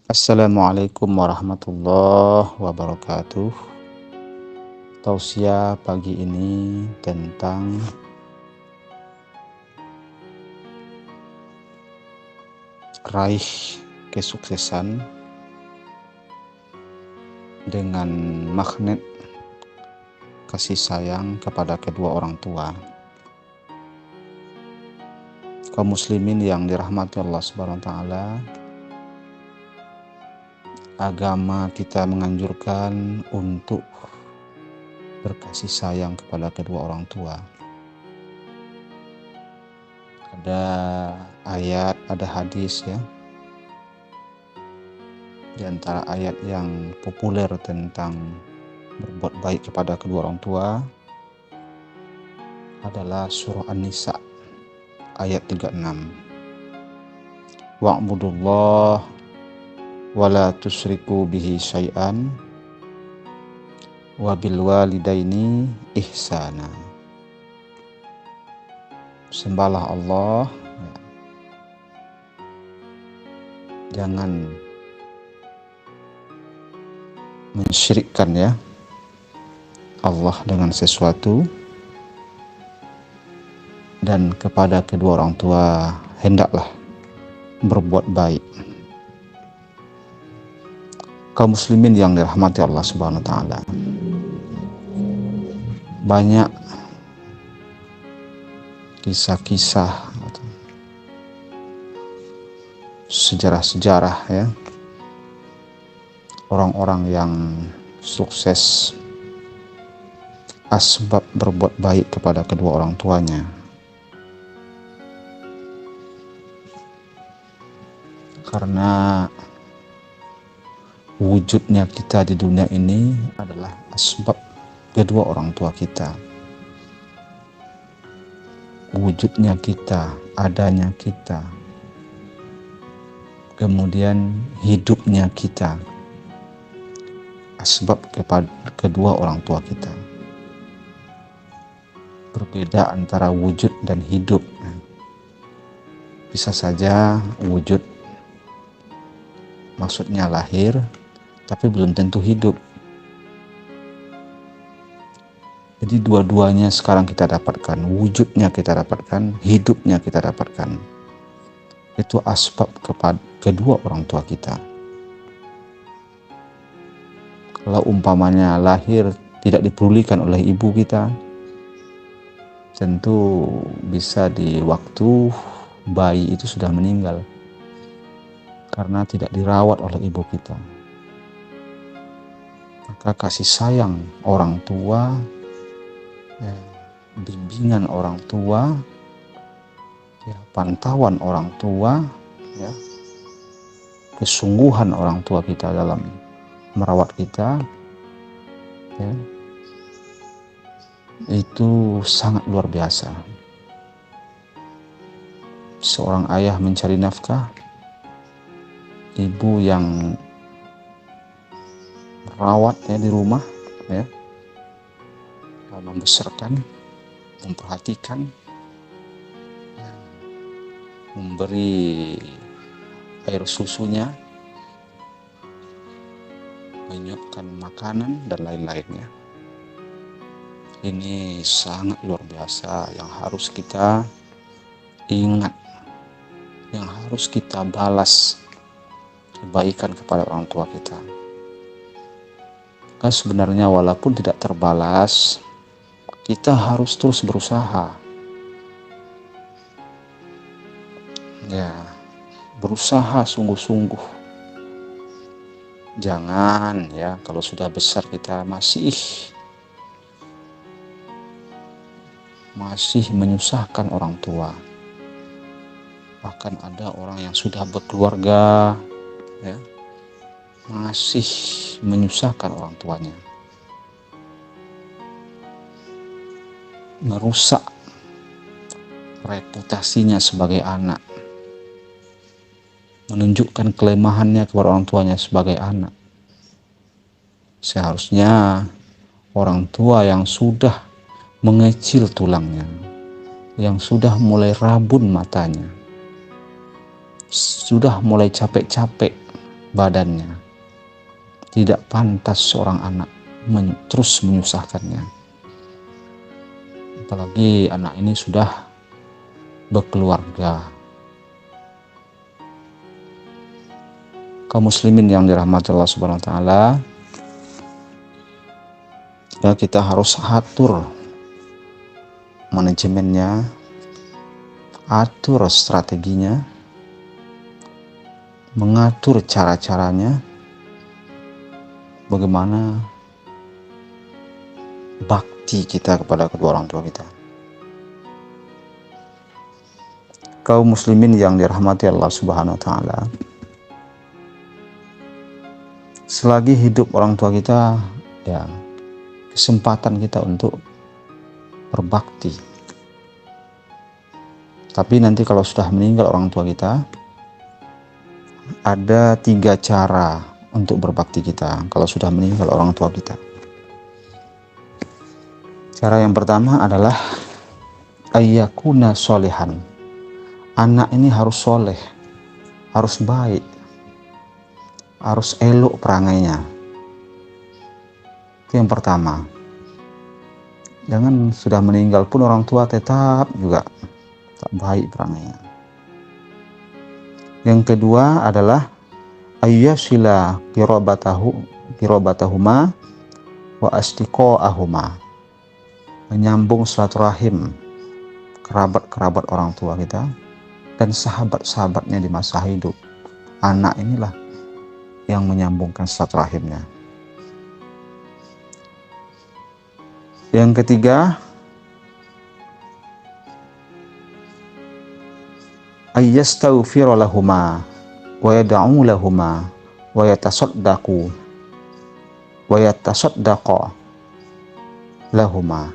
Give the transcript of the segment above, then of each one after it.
Assalamualaikum warahmatullahi wabarakatuh. Tausiah pagi ini tentang raih kesuksesan dengan magnet kasih sayang kepada kedua orang tua. Kaum muslimin yang dirahmati Allah Subhanahu wa taala, agama kita menganjurkan untuk berkasih sayang kepada kedua orang tua. Ada ayat, ada hadis ya. Di antara ayat yang populer tentang berbuat baik kepada kedua orang tua adalah surah An-Nisa ayat 36. Wa'budullah wa la tusyriku bihi syai'an wa bil walidaini ihsana. Sembahlah Allah, jangan mensyirikkan ya Allah dengan sesuatu, dan kepada kedua orang tua hendaklah berbuat baik. Kaum muslimin yang dirahmati Allah Subhanahu wa taala, banyak kisah-kisah sejarah-sejarah ya, orang-orang yang sukses asbab berbuat baik kepada kedua orang tuanya. Karena wujudnya kita di dunia ini adalah asbab kedua orang tua kita. Wujudnya kita, adanya kita, kemudian hidupnya kita, asbab kepada kedua orang tua kita. Berbeda antara wujud dan hidup. Bisa saja wujud maksudnya lahir, tapi belum tentu hidup. Jadi dua-duanya sekarang kita dapatkan, wujudnya kita dapatkan, hidupnya kita dapatkan. Itu asbab kepada kedua orang tua kita. Kalau umpamanya lahir tidak dipedulikan oleh ibu kita, tentu bisa di waktu bayi itu sudah meninggal karena tidak dirawat oleh ibu kita. Maka kasih sayang orang tua, bimbingan orang tua, pantauan orang tua, kesungguhan orang tua kita dalam merawat kita, itu sangat luar biasa. Seorang ayah mencari nafkah, ibu yang merawat di rumah, membesarkan, memperhatikan, memberi air susunya, menyiapkan makanan dan lain-lainnya. Ini sangat luar biasa yang harus kita ingat, yang harus kita balas kebaikan kepada orang tua kita. Maka sebenarnya walaupun tidak terbalas, kita harus terus berusaha. Berusaha sungguh-sungguh. Jangan kalau sudah besar kita masih menyusahkan orang tua. Bahkan ada orang yang sudah berkeluarga masih menyusahkan orang tuanya, merusak reputasinya sebagai anak, menunjukkan kelemahannya kepada orang tuanya sebagai anak. Seharusnya orang tua yang sudah mengecil tulangnya, yang sudah mulai rabun matanya, sudah mulai capek-capek badannya. Tidak pantas seorang anak terus menyusahkannya. Apalagi anak ini sudah berkeluarga. Kaum muslimin yang dirahmati Allah Subhanahu wa taala, ya, kita harus atur manajemennya, atur strateginya, mengatur cara-caranya, bagaimana bakti kita kepada kedua orang tua kita. Kaum muslimin yang dirahmati Allah Subhanahu wa taala, selagi hidup orang tua kita, ya, kesempatan kita untuk berbakti. Tapi nanti kalau sudah meninggal orang tua kita, ada 3 cara untuk berbakti kita kalau sudah meninggal orang tua kita. Cara yang pertama adalah ayyakuna solehan. Anak ini harus soleh, harus baik, harus elok perangainya. Itu yang pertama. Jangan sudah meninggal pun orang tua tetap juga tak baik perangainya. Yang kedua adalah ayyasila qirabatahuma wa astiqaahuma. Menyambung silaturahim kerabat-kerabat orang tua kita dan sahabat-sahabatnya di masa hidup. Anak inilah yang menyambungkan silaturahimnya. Yang ketiga, ayyastaghfira lahuma wa yad'u lahuma wa yatasaddaqa lahuma.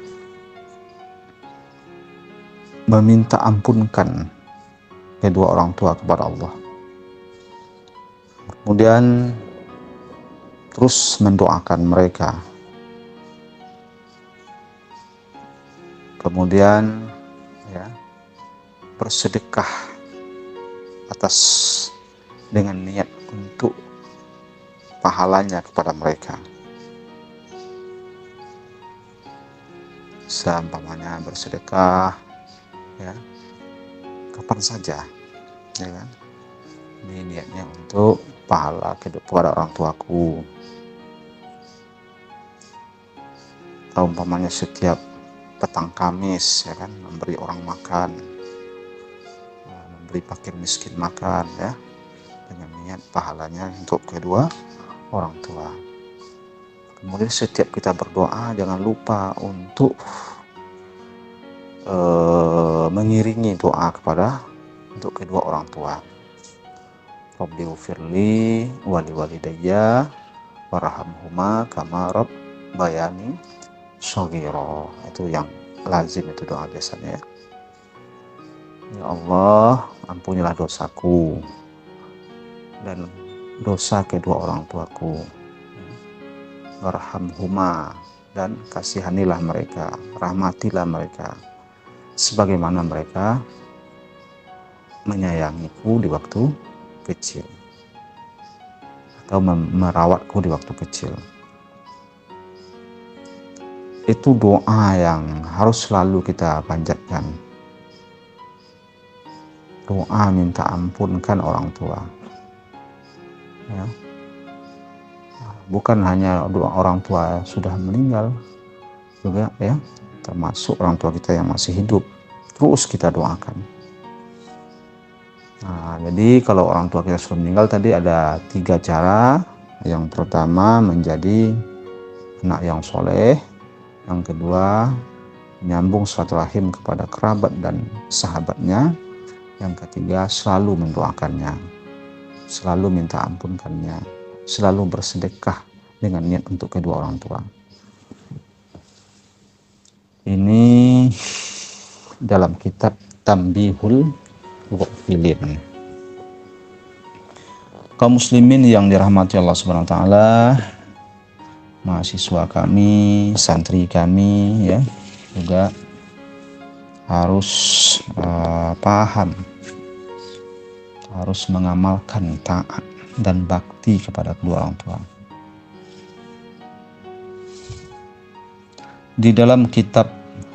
Meminta ampunkan kedua orang tua kepada Allah. Kemudian terus mendoakan mereka. Kemudian, ya, bersedekah atas dengan niat untuk pahalanya kepada mereka. Seumpamanya bersedekah, ya, kapan saja, ya kan? Ini niatnya untuk pahala kepada orang tuaku. Atau umpamanya setiap petang Kamis, ya kan, memberi orang makan, memberi fakir miskin makan, ya, dengan niat pahalanya untuk kedua orang tua. Kemudian setiap kita berdoa jangan lupa untuk mengiringi doa untuk kedua orang tua. Rabbighfirli wa liwalidayya warhamhuma kama rabbayani shaghira. Itu yang lazim, itu doa biasanya, ya. Ya Allah, ampunilah dosaku dan dosa kedua orang tuaku. Warhamhuma, dan kasihanilah mereka, rahmatilah mereka sebagaimana mereka menyayangiku di waktu kecil atau merawatku di waktu kecil. Itu doa yang harus selalu kita panjatkan. Doa minta ampunkan orang tua, ya. Bukan hanya doa orang tua sudah meninggal, juga, ya, termasuk orang tua kita yang masih hidup, terus kita doakan. Nah, jadi kalau orang tua kita sudah meninggal tadi ada 3 cara. Yang pertama, menjadi anak yang soleh. Yang kedua, menyambung silaturahim kepada kerabat dan sahabatnya. Yang ketiga, selalu mendoakannya, selalu minta ampunkannya, selalu bersedekah dengan niat untuk kedua orang tua. Ini dalam kitab Tambihul Ghafilin. Kaum muslimin yang dirahmati Allah Subhanahu wa taala, mahasiswa kami, santri kami, ya, juga harus paham, harus mengamalkan taat dan bakti kepada kedua orang tua. Di dalam kitab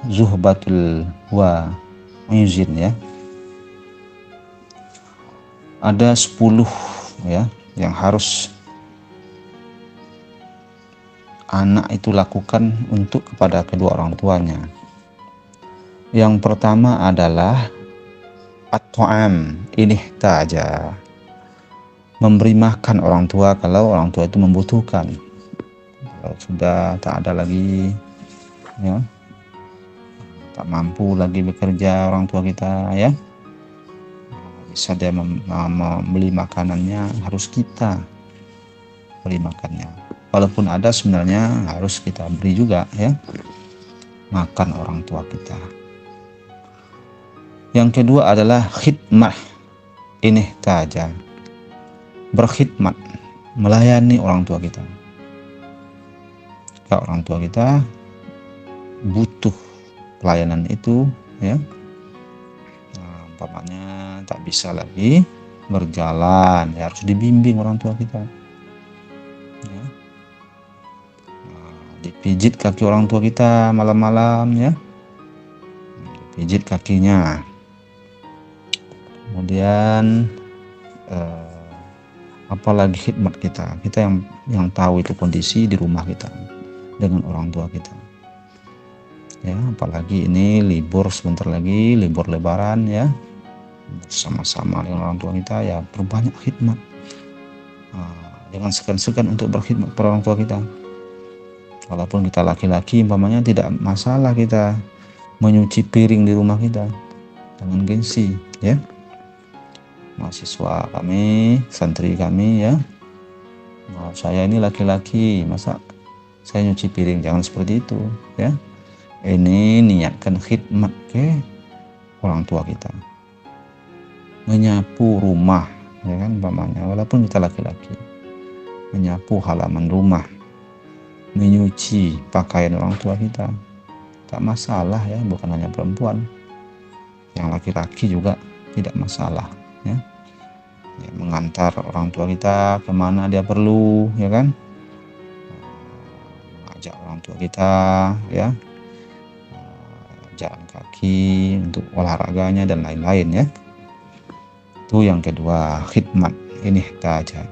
Zuhbatul Wa'izin ya, ada 10 ya yang harus anak itu lakukan untuk kepada kedua orang tuanya. Yang pertama adalah at-ta'am, ini taja, memberi makan orang tua kalau orang tua itu membutuhkan. Kalau sudah tak ada lagi ya, tak mampu lagi bekerja orang tua kita ya, bisa dia membeli makanannya, harus kita beri makannya. Walaupun ada sebenarnya harus kita beri juga ya, makan orang tua kita. Yang kedua adalah khidmah, ini taja, berkhidmat, melayani orang tua kita. Kalau orang tua kita butuh pelayanan itu ya, umpamanya tak bisa lagi berjalan ya, harus dibimbing orang tua kita ya. Dipijit kaki orang tua kita malam-malam ya, dipijit kakinya. Kemudian apalagi khidmat kita yang tahu itu kondisi di rumah kita dengan orang tua kita ya, apalagi ini libur sebentar lagi, libur lebaran ya, bersama-sama dengan orang tua kita ya, perbanyak khidmat. Jangan segan-segan untuk berkhidmat kepada orang tua kita. Walaupun kita laki-laki umpamanya, tidak masalah kita menyuci piring di rumah kita, jangan gengsi ya. Mahasiswa kami, santri kami ya, saya ini laki-laki, masa saya nyuci piring, jangan seperti itu ya. Ini niatkan khidmat ke orang tua kita, menyapu rumah ya kan umpamanya, walaupun kita laki-laki, menyapu halaman rumah, menyuci pakaian orang tua kita, tak masalah ya, bukan hanya perempuan, yang laki-laki juga tidak masalah ya. Ya, mengantar orang tua kita kemana dia perlu ya kan, mengajak orang tua kita ya, jalan kaki untuk olahraganya dan lain-lain ya. Itu yang kedua, khidmat, ini taja.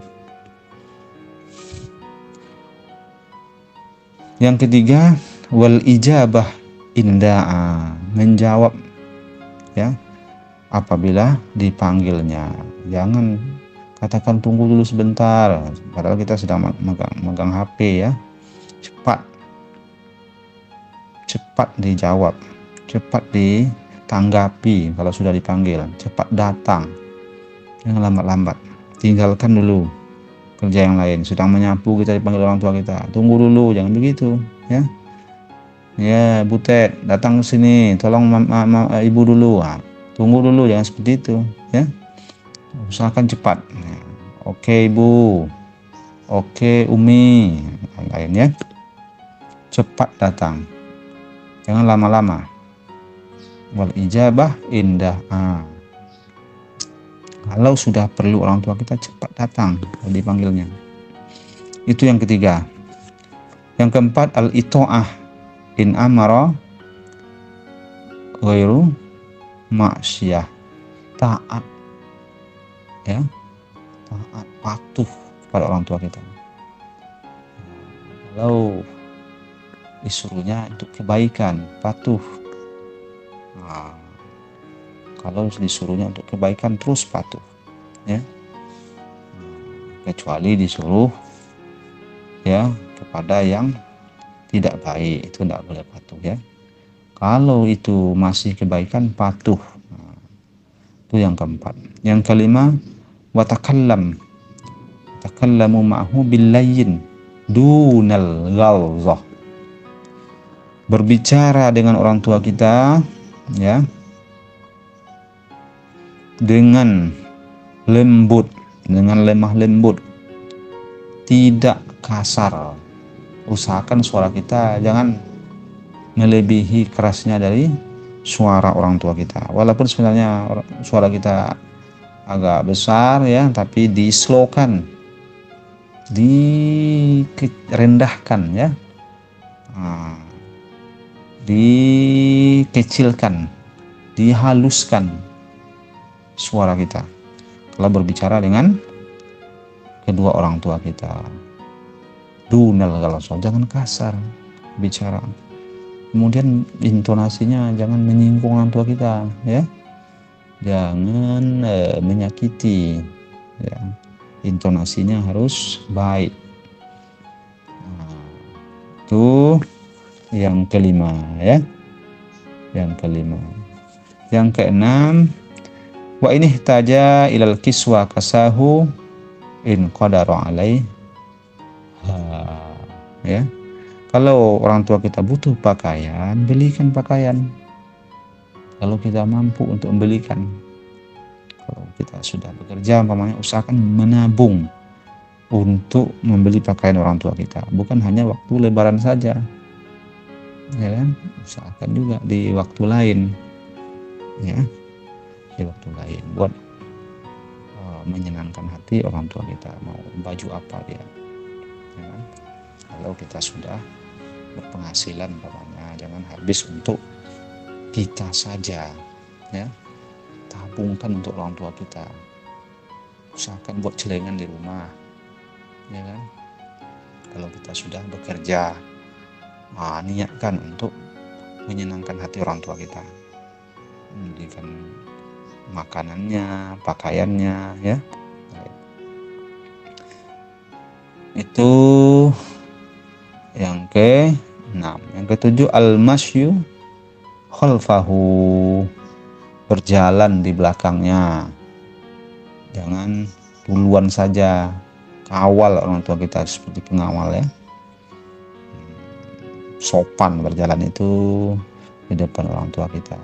Yang ketiga, wal ijabah inda'a, menjawab ya apabila dipanggilnya. Jangan katakan tunggu dulu sebentar, padahal kita sedang megang HP ya. Cepat dijawab, cepat ditanggapi. Kalau sudah dipanggil, cepat datang, jangan lambat-lambat. Tinggalkan dulu kerja yang lain, sedang menyapu kita dipanggil orang tua kita, tunggu dulu, jangan begitu ya. Ya Butet, datang ke sini, tolong ibu dulu, tunggu dulu, jangan seperti itu ya. Usahakan cepat. Oke ibu, oke umi, lain ya. Cepat datang, jangan lama-lama. Wal ijabah indah. Kalau sudah perlu orang tua kita, cepat datang kalau dipanggilnya. Itu yang ketiga. Yang keempat, al ito'ah in amara ghairu maksiyah, taat ya, taat, patuh kepada orang tua kita. Kalau disuruhnya untuk kebaikan, patuh. Kalau disuruhnya untuk kebaikan, terus patuh ya. Kecuali disuruh ya kepada yang tidak baik, itu tidak boleh patuh ya. Kalau itu masih kebaikan, patuh. Itu yang keempat. Yang kelima, watakallamu ma'hu billayyin dunal ghalzah, berbicara dengan orang tua kita ya dengan lembut, dengan lemah lembut, tidak kasar. Usahakan suara kita jangan melebihi kerasnya dari suara orang tua kita. Walaupun sebenarnya suara kita agak besar ya, tapi di-slowkan direndahkan ya, dikecilkan, dihaluskan suara kita kalau berbicara dengan kedua orang tua kita. Dunal kalau jangan kasar bicara. Kemudian intonasinya jangan menyinggung orang tua kita ya. Jangan menyakiti ya. Intonasinya harus baik. Itu yang kelima ya. Yang kelima. Yang keenam, wa ini taja ilal kiswa kasahu in qadara alaih. Ya. Kalau orang tua kita butuh pakaian, belikan pakaian. Kalau kita mampu untuk membelikan. Kalau kita sudah bekerja, umpamanya usahakan menabung untuk membeli pakaian orang tua kita. Bukan hanya waktu lebaran saja. Ya kan? Usahakan juga di waktu lain. Ya. Di waktu lain buat menyenangkan hati orang tua kita. Mau baju apa dia. Ya kan? Kalau kita sudah berpenghasilan, jangan habis untuk kita saja ya, tabungkan untuk orang tua kita, usahakan buat celengan di rumah ya kan. Kalau kita sudah bekerja, niatkan untuk menyenangkan hati orang tua kita, memberikan makanannya, pakaiannya ya. Itu yang ke-6. Yang ke-7, al-masyu khalfahu, berjalan di belakangnya. Jangan duluan saja, kawal orang tua kita seperti pengawal ya. Sopan berjalan itu di depan orang tua kita,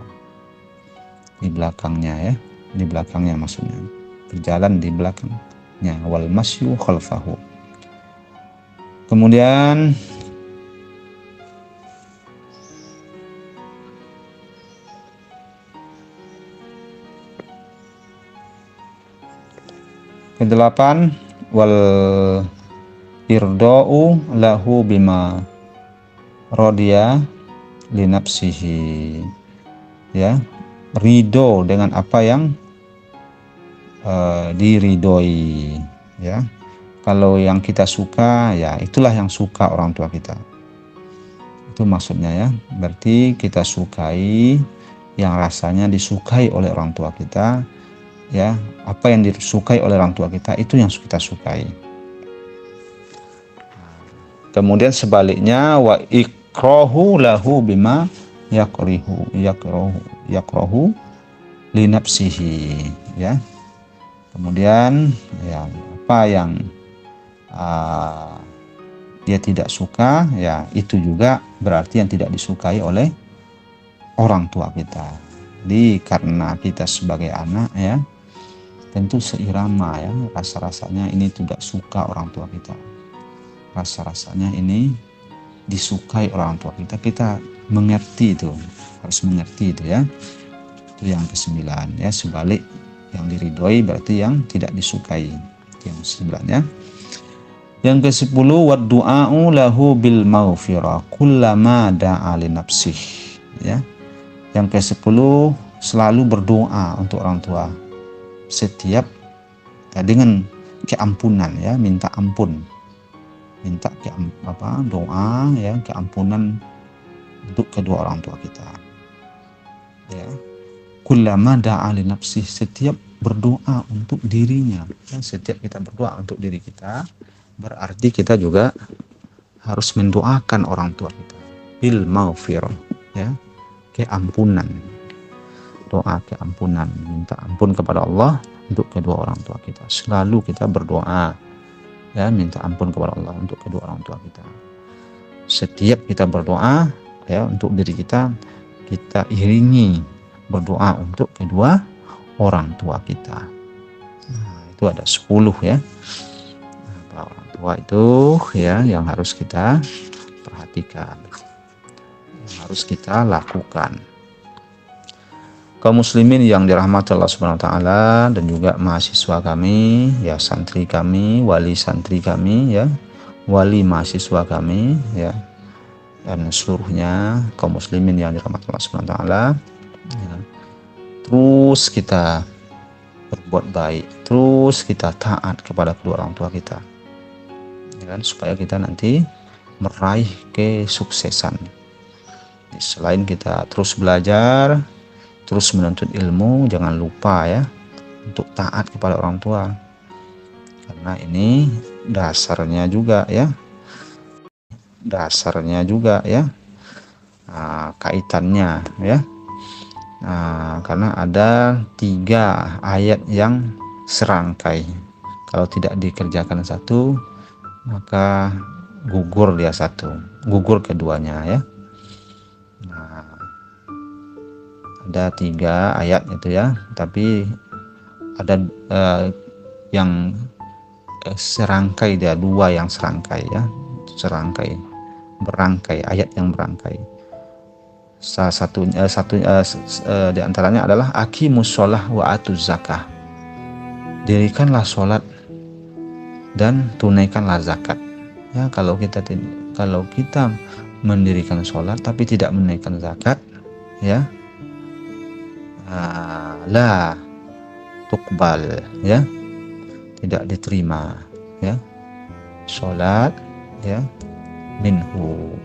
di belakangnya ya, di belakangnya maksudnya, berjalan di belakangnya. Wal masyu khalfahu. Kemudian ke-8, wal irda'u lahu bima radiya li nafsihi ya, ridho dengan apa yang diridhoi ya. Kalau yang kita suka ya itulah yang suka orang tua kita. Itu maksudnya ya. Berarti kita sukai yang rasanya disukai oleh orang tua kita ya. Apa yang disukai oleh orang tua kita itu yang kita sukai. Kemudian sebaliknya, wa ikrahu lahu bima yakrahu li nafsihi ya. Kemudian ya apa yang dia tidak suka ya, itu juga berarti yang tidak disukai oleh orang tua kita. Jadi karena kita sebagai anak ya, tentu seirama ya, rasa-rasanya ini tidak suka orang tua kita, rasa-rasanya ini disukai orang tua kita, kita mengerti itu, harus mengerti itu ya. Itu yang ke-9 ya, sebalik yang diridhoi berarti yang tidak disukai. Itu yang ke-9 ya. Yang ke-10, wad du'a'u lahu bil maghfirah kullama da'a li nafsih ya. Yang ke-10, selalu berdoa untuk orang tua setiap dengan keampunan ya, minta ampun, minta doa ya, keampunan untuk kedua orang tua kita ya. Kullama da'a li nafsih, setiap berdoa untuk dirinya ya. Setiap kita berdoa untuk diri kita berarti kita juga harus mendoakan orang tua kita bil maghfirah ya, keampunan, doa keampunan, minta ampun kepada Allah untuk kedua orang tua kita. Selalu kita berdoa ya, minta ampun kepada Allah untuk kedua orang tua kita. Setiap kita berdoa ya untuk diri kita, kita iringi berdoa untuk kedua orang tua kita. Nah, itu ada 10 ya. Nah, orang tua itu ya yang harus kita perhatikan, yang harus kita lakukan. Kaum muslimin yang dirahmati Allah Subhanahu wa taala, dan juga mahasiswa kami, ya, santri kami, wali santri kami, ya, wali mahasiswa kami, ya, dan seluruhnya kaum muslimin yang dirahmati Allah Subhanahu wa taala, ya. Terus kita berbuat baik, terus kita taat kepada kedua orang tua kita, ya kan, supaya kita nanti meraih kesuksesan. Selain kita terus belajar, terus menuntut ilmu, jangan lupa ya untuk taat kepada orang tua, karena ini dasarnya juga ya, kaitannya ya. Karena ada 3 ayat yang serangkai. Kalau tidak dikerjakan satu, maka gugur keduanya ya. Ada 3 ayat itu ya, tapi ada yang serangkai, dia 2 yang serangkai ya, berangkai, ayat yang berangkai. Salah satunya di antaranya adalah aqimus shalah wa atuz zakah. Dirikanlah sholat dan tunaikanlah zakat. Ya, kalau kita mendirikan sholat tapi tidak menunaikan zakat, ya, la tuqbal, ya, tidak diterima ya sholat, ya, minhu,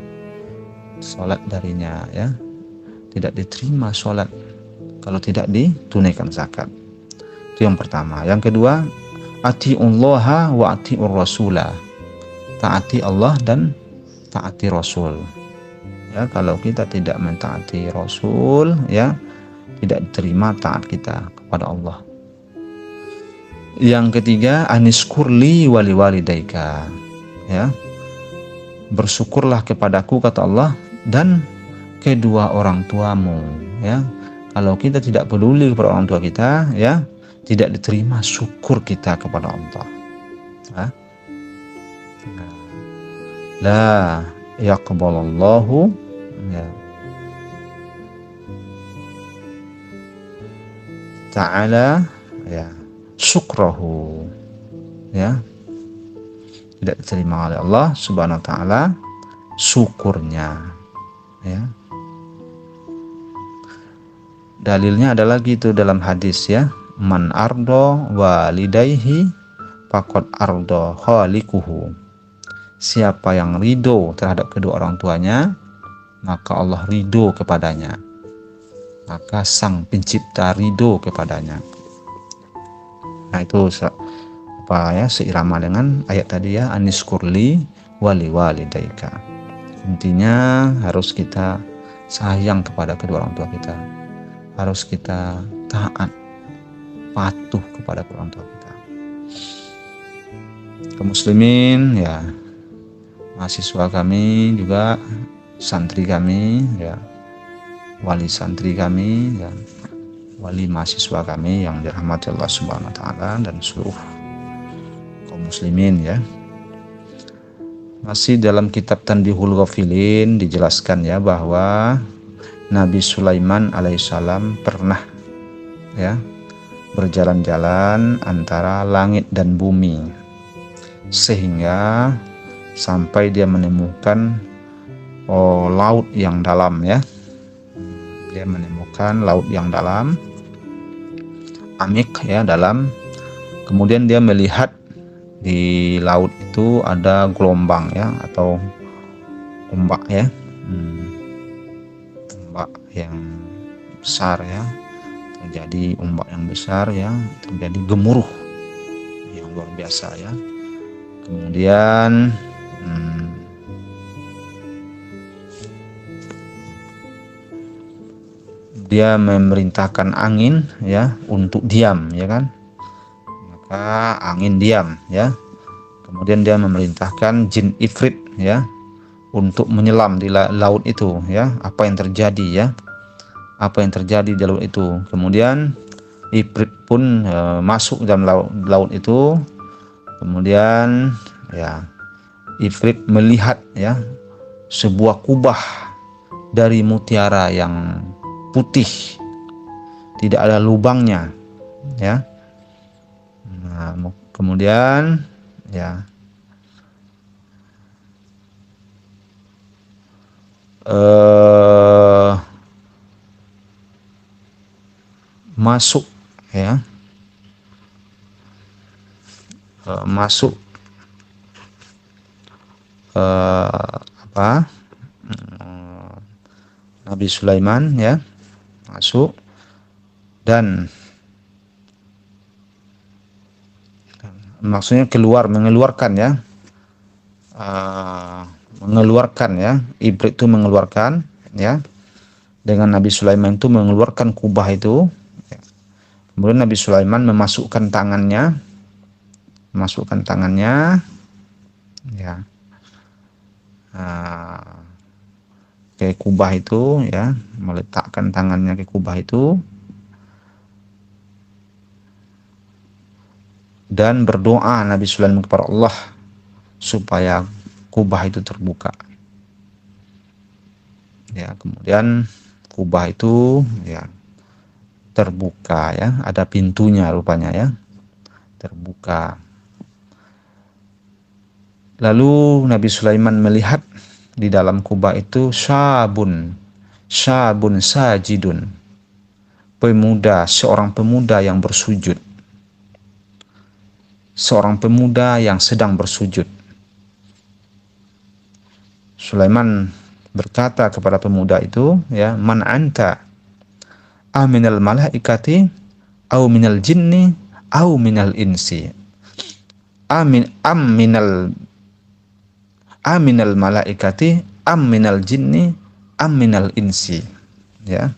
sholat darinya, ya, tidak diterima sholat kalau tidak ditunaikan zakat. Itu yang pertama. Yang kedua, atiullaha wa atiur rasulah, taati Allah dan taati Rasul. Ya, kalau kita tidak mentaati Rasul, ya, tidak diterima taat kita kepada Allah. Yang ketiga, aniskurli wali walidaika, ya, bersyukurlah kepadaku, kata Allah, dan kedua orang tuamu. Ya, kalau kita tidak peduli kepada orang tua kita, ya, tidak diterima syukur kita kepada Allah. La yaqbalallahu, ya, ta'ala, ya, syukrahu, ya, tidak diterima oleh Allah Subhanahu wa taala syukurnya, ya. Dalilnya adalah gitu dalam hadis, ya, man ardo walidayhi faqad ardo khaliquhu. Siapa yang ridho terhadap kedua orang tuanya, maka Allah ridho kepadanya, maka sang pencipta ridho kepadanya. Nah, itu seirama dengan ayat tadi ya, aniskurli wali walidaika. Intinya harus kita sayang kepada kedua orang tua kita, harus kita taat, patuh kepada orang tua kita. Kaum muslimin, ya, mahasiswa kami juga, santri kami, ya, wali santri kami, ya, wali mahasiswa kami yang dirahmati Allah Subhanahu wa taala, dan seluruh kaum muslimin, ya. Masih dalam kitab Tanbihul Ghafilin dijelaskan ya bahwa Nabi Sulaiman alaihissalam pernah, ya, berjalan-jalan antara langit dan bumi, sehingga sampai dia menemukan laut yang dalam, ya. Dia menemukan laut yang dalam, amik, ya, dalam. Kemudian dia melihat di laut itu ada gelombang, ya, atau ombak, ya, ombak yang besar, ya, terjadi ombak yang besar, ya, terjadi gemuruh yang luar biasa, ya. Kemudian dia memerintahkan angin, ya, untuk diam, ya kan, maka angin diam, ya. Kemudian dia memerintahkan jin ifrit, ya, untuk menyelam di laut itu, ya, apa yang terjadi, ya, apa yang terjadi di laut itu. Kemudian ifrit pun masuk dalam laut itu. Kemudian, ya, ifrit melihat, ya, sebuah kubah dari mutiara yang putih, tidak ada lubangnya, ya. Nah, kemudian ya masuk, ya, masuk apa Nabi Sulaiman, ya, masuk dan maksudnya mengeluarkan, ya, mengeluarkan, ya, ibrit itu mengeluarkan, ya, dengan Nabi Sulaiman itu mengeluarkan kubah itu, ya. Kemudian Nabi Sulaiman memasukkan tangannya, ya, ke kubah itu, ya, meletakkan tangannya ke kubah itu dan berdoa Nabi Sulaiman kepada Allah supaya kubah itu terbuka. Ya, kemudian kubah itu, ya, terbuka, ya, ada pintunya rupanya, ya, terbuka. Lalu Nabi Sulaiman melihat di dalam kubah itu syabun sajidun, seorang pemuda yang bersujud, seorang pemuda yang sedang bersujud. Sulaiman berkata kepada pemuda itu, ya, man anta aminal malaikati au minal jinni au minal insi, aminal malaikati minal jinni minal insi, ya.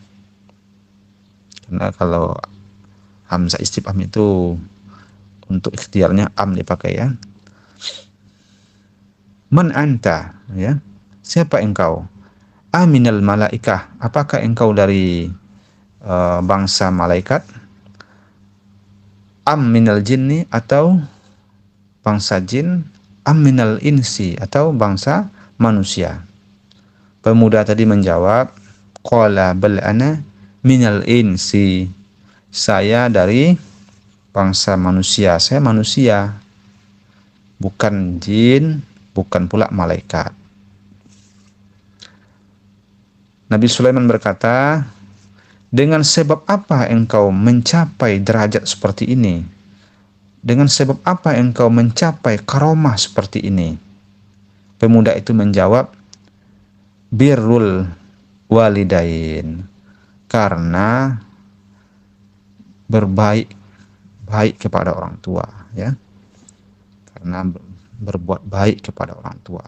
Karena kalau hamzah istifham itu untuk ikhtiarnya dipakai, ya. Man anta, ya, siapa engkau? Aminal malaikah, apakah engkau dari bangsa malaikat? Minal jinni, atau bangsa jin? Minal insi, atau bangsa manusia? Pemuda tadi menjawab, qala bal ana minal insi, saya dari bangsa manusia, saya manusia, bukan jin, bukan pula malaikat. Nabi Sulaiman berkata, dengan sebab apa engkau mencapai derajat seperti ini? Dengan sebab apa engkau mencapai karomah seperti ini? Pemuda itu menjawab, birrul walidain, karena baik kepada orang tua, ya, karena berbuat baik kepada orang tua.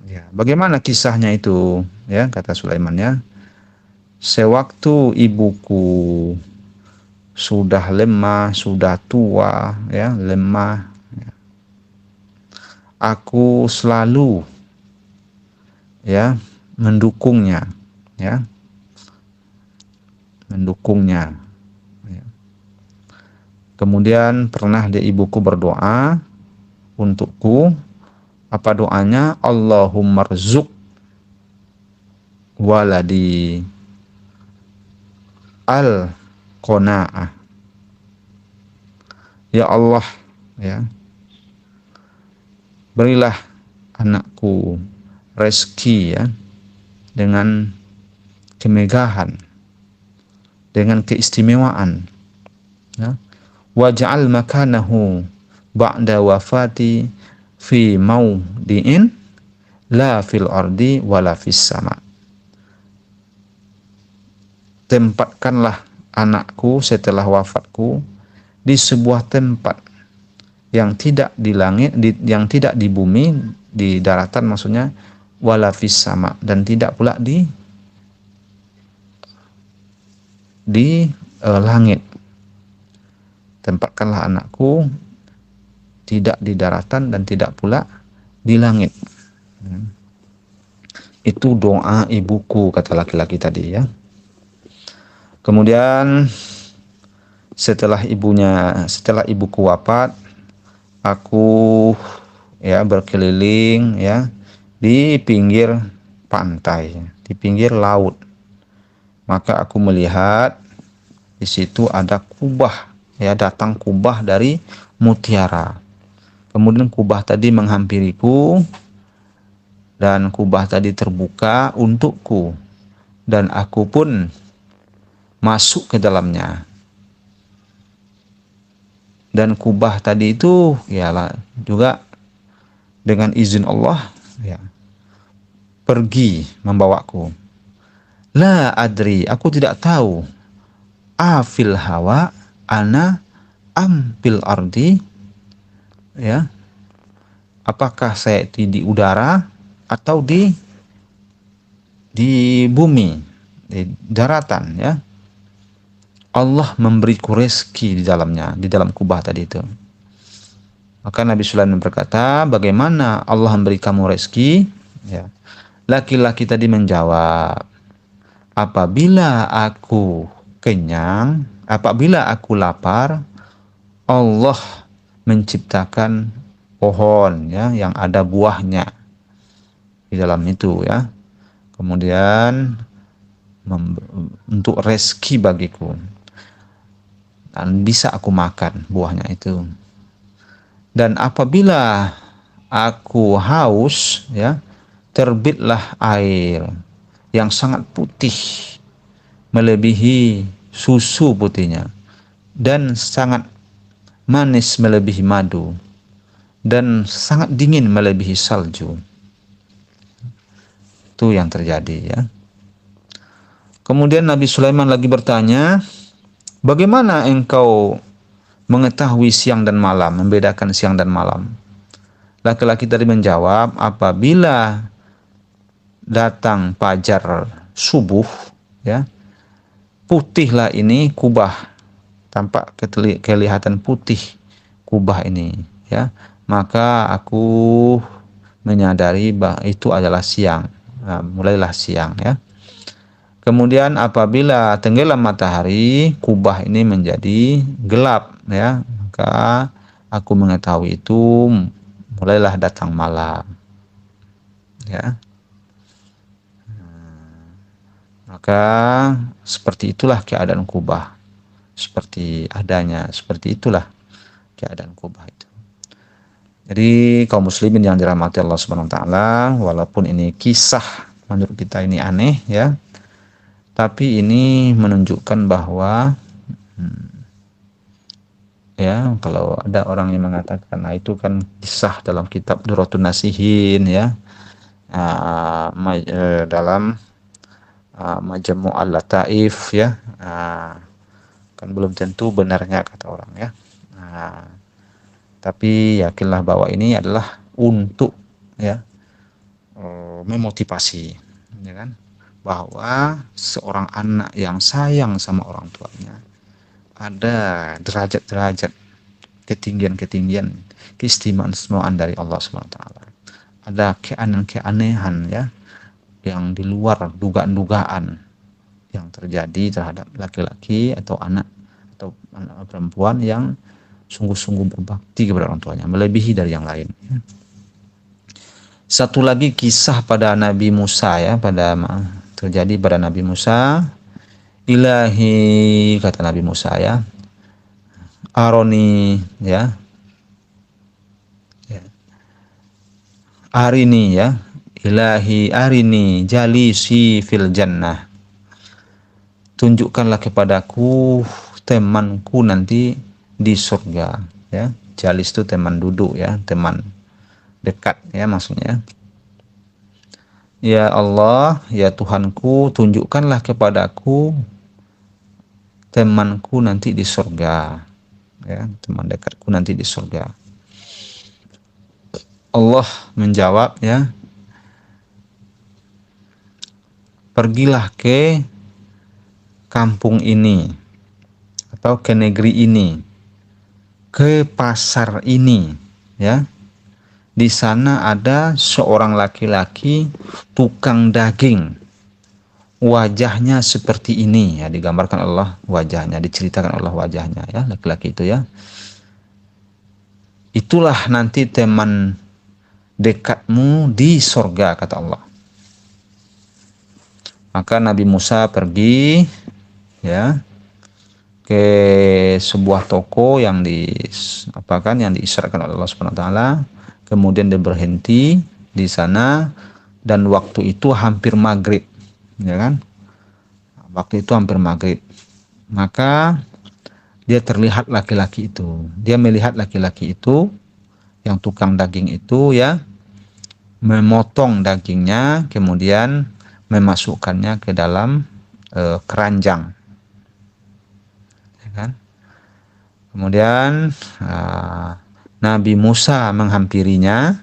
Ya, bagaimana kisahnya itu, ya, kata Sulaiman, ya. Sewaktu ibuku sudah lemah, sudah tua, ya, lemah, ya, aku selalu, ya, mendukungnya, ya, ya. Kemudian pernah ibuku berdoa untukku. Apa doanya? Allahumma rzuq waladi al qanaah. Ya Allah, ya, berilah anakku rezeki, ya, dengan kemegahan, dengan keistimewaan, ya. Waj'al makanahu ba'da wafati fi maudi'in la fil ardi wala fis sama. Tempatkanlah anakku setelah wafatku di sebuah tempat yang tidak di langit, yang tidak di bumi, di daratan maksudnya, wala fis sama, dan tidak pula di langit. Tempatkanlah anakku tidak di daratan dan tidak pula di langit. Itu doa ibuku, kata laki-laki tadi, ya. Kemudian setelah ibuku wafat, aku, ya, berkeliling, ya, di pinggir pantai, di pinggir laut, Maka aku melihat di situ ada kubah, ya, datang kubah dari mutiara. Kemudian kubah tadi menghampiriku dan kubah tadi terbuka untukku dan aku pun masuk ke dalamnya. Dan kubah tadi itu ialah juga dengan izin Allah, ya, pergi membawaku. La adri, aku tidak tahu. Afil hawa ana am fil ardi, ya. Apakah saya itu di udara atau di bumi, di daratan, ya. Allah memberiku rezeki di dalamnya, di dalam kubah tadi itu. Maka Nabi Sulaiman berkata, bagaimana Allah memberi kamu rezeki? Ya. Laki-laki tadi menjawab, apabila aku kenyang, apabila aku lapar, Allah menciptakan pohon, ya, yang ada buahnya di dalam itu, ya. Kemudian untuk rezeki bagiku dan bisa aku makan buahnya itu. Dan apabila aku haus, ya, terbitlah air yang sangat putih melebihi susu putihnya dan sangat manis melebihi madu dan sangat dingin melebihi salju. Itu yang terjadi, ya. Kemudian Nabi Sulaiman lagi bertanya, bagaimana engkau mengetahui siang dan malam, membedakan siang dan malam? Laki-laki tadi menjawab, apabila datang fajar subuh, ya, putihlah ini kubah, tampak kelihatan putih kubah ini, ya. Maka aku menyadari bahwa itu adalah siang. Nah, mulailah siang, ya. Kemudian apabila tenggelam matahari, kubah ini menjadi gelap, ya. Maka aku mengetahui itu mulailah datang malam, ya. Maka seperti itulah keadaan kubah. Seperti adanya, seperti itulah keadaan kubah itu. Jadi kaum muslimin yang dirahmati Allah Subhanahu wa taala, walaupun ini kisah menurut kita ini aneh, ya, tapi ini menunjukkan bahwa ya, kalau ada orang yang mengatakan, nah itu kan kisah dalam kitab Durratun Nasihin, ya, dalam Majmu' al-Lataif, ya, kan belum tentu benarnya kata orang, ya. Tapi yakinlah bahwa ini adalah untuk, ya, memotivasi, ya kan, bahwa seorang anak yang sayang sama orang tuanya ada derajat-derajat, ketinggian-ketinggian, keistimewaan dari Allah SWT. Ada keanehan-keanehan, ya, yang di luar dugaan-dugaan yang terjadi terhadap laki-laki atau anak perempuan yang sungguh-sungguh berbakti kepada orang tuanya, melebihi dari yang lain, ya. Satu lagi kisah pada Nabi Musa, ya, terjadi pada Nabi Musa. Ilahi, kata Nabi Musa, ya, aroni, ya, arini, ya, ilahi arini jalisi fil jannah, tunjukkanlah kepadaku temanku nanti di surga, ya. Jalis itu teman duduk, ya, teman dekat, ya, maksudnya. Ya Allah, ya Tuhanku, tunjukkanlah kepadaku temanku nanti di surga, ya, teman dekatku nanti di surga. Allah menjawab, ya, pergilah ke kampung ini atau ke negeri ini, ke pasar ini, ya. Di sana ada seorang laki-laki tukang daging. Wajahnya seperti ini, ya, digambarkan Allah wajahnya, diceritakan Allah wajahnya, ya, laki-laki itu, ya. Itulah nanti teman dekatmu di surga, kata Allah. Maka Nabi Musa pergi ya ke sebuah toko yang yang diisyaratkan oleh Allah Subhanahu wa taala. Kemudian dia berhenti di sana dan waktu itu hampir maghrib, ya kan? Waktu itu hampir maghrib. Maka dia terlihat laki-laki itu. Dia melihat laki-laki itu yang tukang daging itu ya memotong dagingnya kemudian memasukkannya ke dalam keranjang, ya kan? Kemudian Nabi Musa menghampirinya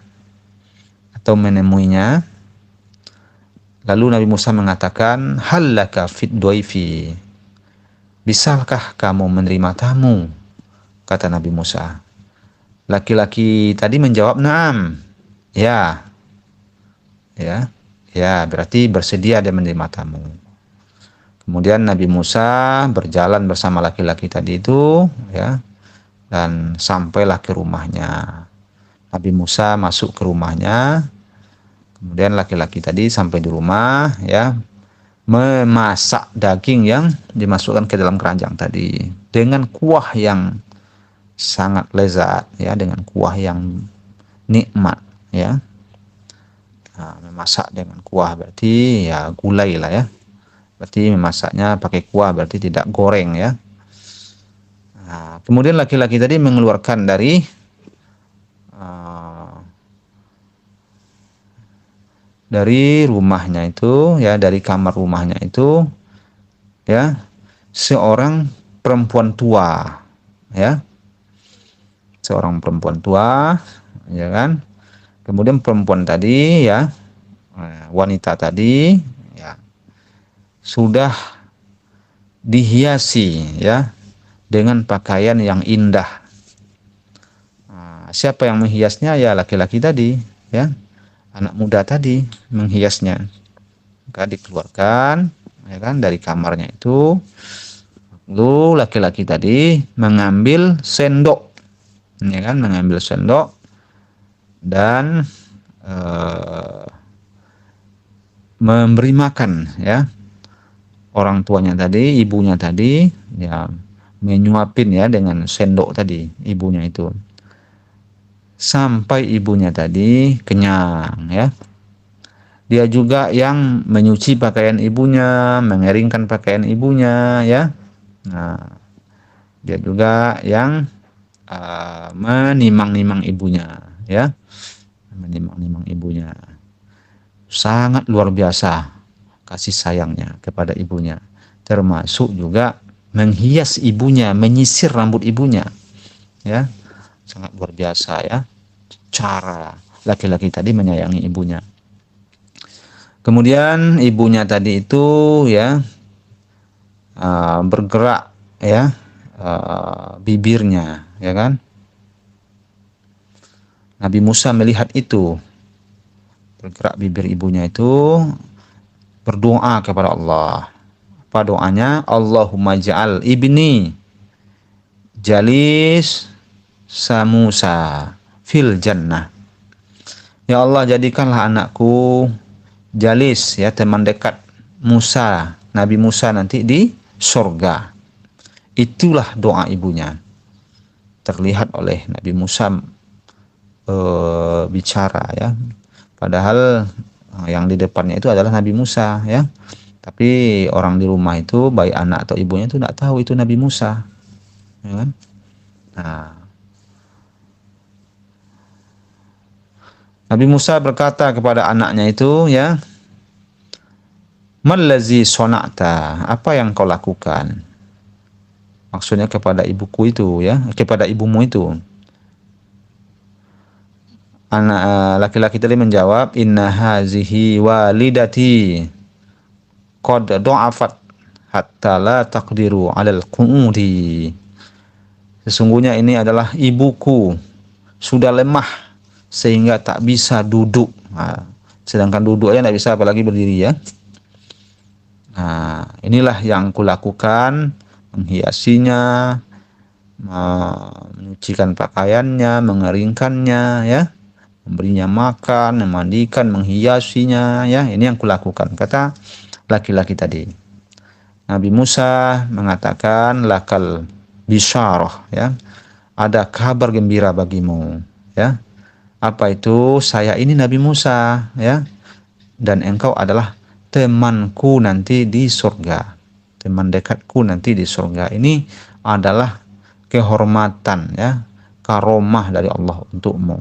atau menemuinya. Lalu Nabi Musa mengatakan, "Hallaka fid dhaifi." Bisakah kamu menerima tamu? Kata Nabi Musa. Laki-laki tadi menjawab, "Na'am." Ya. Ya. Ya, berarti bersedia dia menerima tamu. Kemudian Nabi Musa berjalan bersama laki-laki tadi itu, ya, dan sampailah ke rumahnya. Nabi Musa masuk ke rumahnya. Kemudian laki-laki tadi sampai di rumah, ya, memasak daging yang dimasukkan ke dalam keranjang tadi dengan kuah yang sangat lezat, ya, dengan kuah yang nikmat, ya. Nah, memasak dengan kuah berarti ya gulai lah, ya. Berarti memasaknya pakai kuah, berarti tidak goreng, ya. Nah, kemudian laki-laki tadi mengeluarkan dari rumahnya itu, ya, dari kamar rumahnya itu, ya, seorang perempuan tua, ya, seorang perempuan tua, ya kan. Kemudian perempuan tadi, ya, wanita tadi, ya, sudah dihiasi, ya, dengan pakaian yang indah. Nah, siapa yang menghiasnya? Ya laki-laki tadi, ya, anak muda tadi menghiasnya. Maka dikeluarkan, ya kan, dari kamarnya itu. Lalu laki-laki tadi mengambil sendok, ya kan, mengambil sendok dan memberi makan, ya, orang tuanya tadi, ibunya tadi, ya, menyuapin, ya, dengan sendok tadi ibunya itu sampai ibunya tadi kenyang, ya. Dia juga yang menyuci pakaian ibunya, mengeringkan pakaian ibunya, ya. Nah, dia juga yang menimang-nimang ibunya, ya, menimang-nimang ibunya. Sangat luar biasa kasih sayangnya kepada ibunya, termasuk juga menghias ibunya, menyisir rambut ibunya, ya. Sangat luar biasa, ya, cara laki-laki tadi menyayangi ibunya. Kemudian ibunya tadi itu, ya, bergerak, ya, bibirnya, ya kan. Nabi Musa melihat itu, bergerak bibir ibunya itu, berdoa kepada Allah. Apa doanya? Allahumma ja'al ibni jalis samusa fil jannah. Ya Allah, jadikanlah anakku jalis, ya, teman dekat Musa, Nabi Musa nanti di surga. Itulah doa ibunya. Terlihat oleh Nabi Musa bicara, ya. Padahal yang di depannya itu adalah Nabi Musa, ya. Tapi orang di rumah itu, baik anak atau ibunya itu tidak tahu itu Nabi Musa, ya kan? Nah, Nabi Musa berkata kepada anaknya itu, ya, "Mallazi sona'ta?" Apa yang kau lakukan? Maksudnya kepada ibuku itu, ya, kepada ibumu itu. Anak laki-laki tadi menjawab, "Inna hazihi walidati qad do'afat hatta la taqdiru 'alal qu'udi." Sesungguhnya ini adalah ibuku, sudah lemah sehingga tak bisa duduk. Nah, sedangkan duduk aja tidak bisa, apalagi berdiri, ya. Nah, inilah yang kulakukan, menghiasinya, menyucikan pakaiannya, mengeringkannya, ya, memberinya makan, memandikan, menghiasinya, ya. Ini yang kulakukan, kata laki-laki tadi. Nabi Musa mengatakan lakal bisyarah, ya. Ada kabar gembira bagimu, ya. Apa itu? Saya ini Nabi Musa, ya. Dan engkau adalah temanku nanti di surga. Teman dekatku nanti di surga. Ini adalah kehormatan, ya, karomah dari Allah untukmu.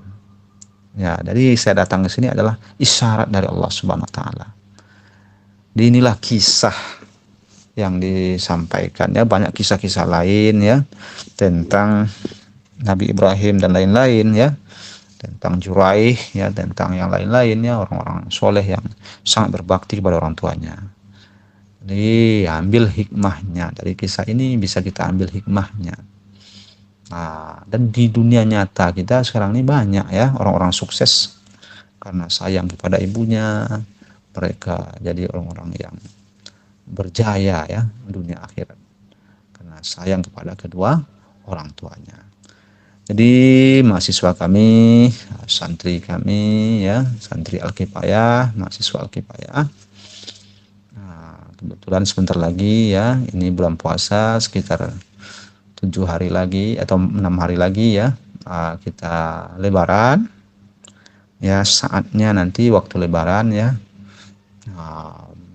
Ya, jadi saya datang ke sini adalah isyarat dari Allah Subhanahu wa taala. Inilah kisah yang disampaikan, ya. Banyak kisah-kisah lain, ya, tentang Nabi Ibrahim dan lain-lain, ya, tentang Juraih, ya, tentang yang lain-lainnya, orang-orang soleh yang sangat berbakti kepada orang tuanya. Jadi ambil hikmahnya dari kisah ini, bisa kita ambil hikmahnya. Nah, dan di dunia nyata kita sekarang ini banyak, ya, orang-orang sukses karena sayang kepada ibunya, mereka jadi orang-orang yang berjaya, ya, dunia akhirat karena sayang kepada kedua orang tuanya. Jadi mahasiswa kami, santri kami, ya, santri Al-Kifayah, mahasiswa Al-Kifayah. Nah, kebetulan sebentar lagi, ya, ini bulan puasa, sekitar 7 hari lagi atau 6 hari lagi, ya, kita lebaran, ya. Saatnya nanti waktu lebaran, ya,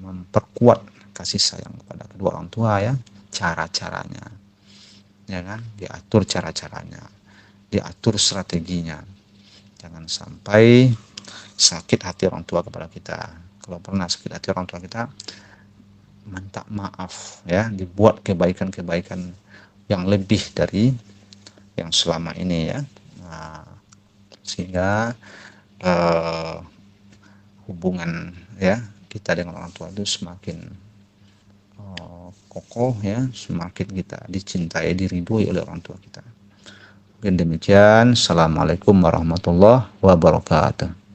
memperkuat kasih sayang kepada kedua orang tua, ya. Cara-caranya, ya kan, diatur cara-caranya, diatur strateginya, jangan sampai sakit hati orang tua kepada kita. Kalau pernah sakit hati orang tua kita, minta maaf, ya, dibuat kebaikan-kebaikan yang lebih dari yang selama ini, ya. Nah, sehingga hubungan, ya, kita dengan orang tua itu semakin kokoh, ya, semakin kita dicintai, diridhoi oleh orang tua kita. Mungkin demikian. Assalamualaikum warahmatullahi wabarakatuh.